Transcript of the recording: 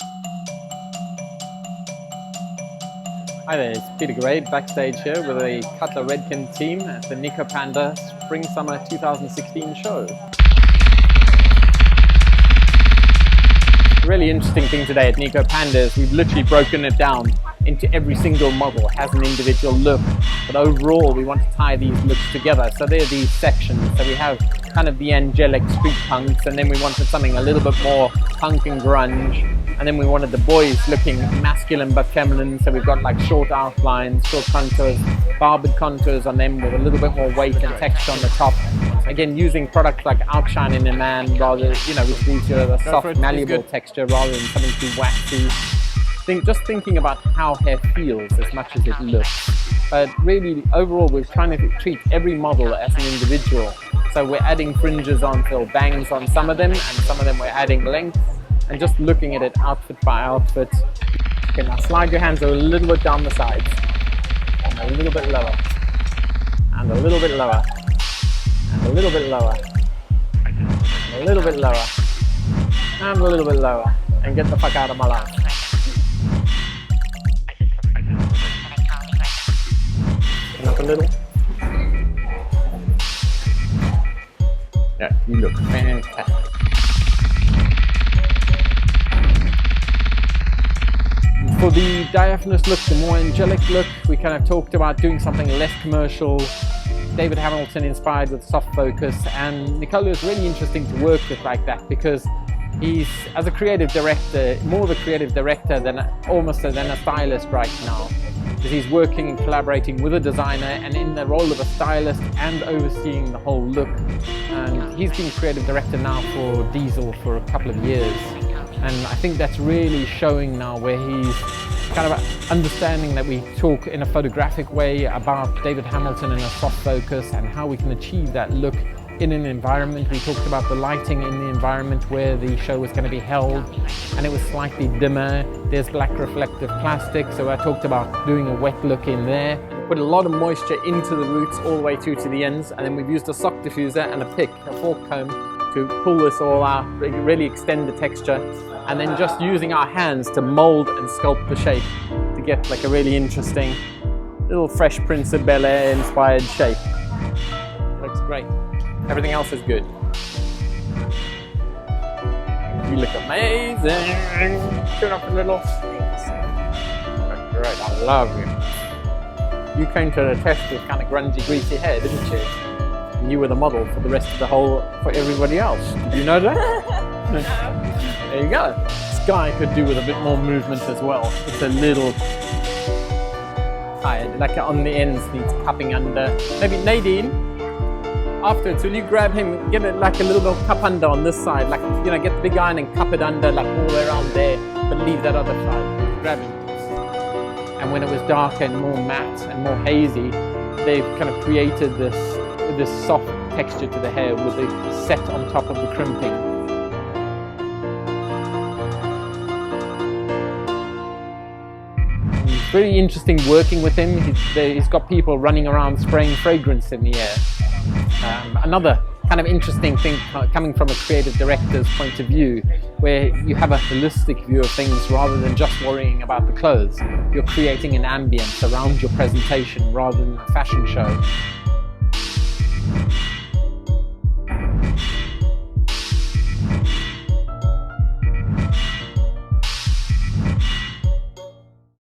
Hi there, it's Peter Gray backstage here with the Cutler Redken team at the Nicopanda Spring Summer 2016 show. The really interesting thing today at Nicopanda is we've literally broken it down into every single model has an individual look, but overall we want to tie these looks together. So there are these sections. So we have kind of the angelic street punks, and then we wanted something a little bit more punk and grunge, and then we wanted the boys looking masculine but feminine. So we've got like short outlines, short contours, barbed contours on them with a little bit more weight and texture on the top. Again, using products like Outshine in a Man rather, which gives you a soft, malleable texture rather than something too waxy. Just thinking about how hair feels as much as it looks. But really, overall, we're trying to treat every model as an individual. So we're adding fringes onto or bangs on some of them, and some of them we're adding length, and just looking at it outfit by outfit. Okay, now slide your hands a little bit down the sides, and a little bit lower, and a little bit lower, and a little bit lower, and a little bit lower, and a little bit lower, and get the fuck out of my life. And up a little. Yeah, you look fantastic. For the diaphanous look, the more angelic look, we kind of talked about doing something less commercial, David Hamilton inspired with soft focus, and Nicola is really interesting to work with like that because he's, as a creative director, more of a creative director than almost than a stylist right now. Because he's working and collaborating with a designer and in the role of a stylist and overseeing the whole look. And he's been creative director now for Diesel for a couple of years. And I think that's really showing now where he's kind of understanding that we talk in a photographic way about David Hamilton and a soft focus and how we can achieve that look in an environment. We talked about the lighting in the environment where the show was going to be held, and it was slightly dimmer. There's black reflective plastic, so I talked about doing a wet look in there. We put a lot of moisture into the roots all the way through to the ends, and then we've used a sock diffuser and a pick, a fork comb, to pull this all out, really extend the texture, and then just using our hands to mold and sculpt the shape to get like a really interesting little Fresh Prince of Bel-Air inspired shape. Looks great. Everything else is good. You look amazing. Turn up a little. Great, I love you. You came to the test with kind of grungy, greasy hair, didn't you? And you were the model for the rest of for everybody else. Did you know that? There you go. This guy could do with a bit more movement as well. It's a little tired, like on the ends needs cupping under. Maybe Nadine, afterwards, will you grab him, give it like a little bit of cup under on this side, like, get the big iron and cup it under, like all the way around there, but leave that other side. Grab him. And when it was darker and more matte and more hazy, they've kind of created this soft texture to the hair with the set on top of the crimping. It's very interesting working with him. He's got people running around spraying fragrance in the air. Another kind of interesting thing coming from a creative director's point of view, where you have a holistic view of things rather than just worrying about the clothes. You're creating an ambience around your presentation rather than a fashion show.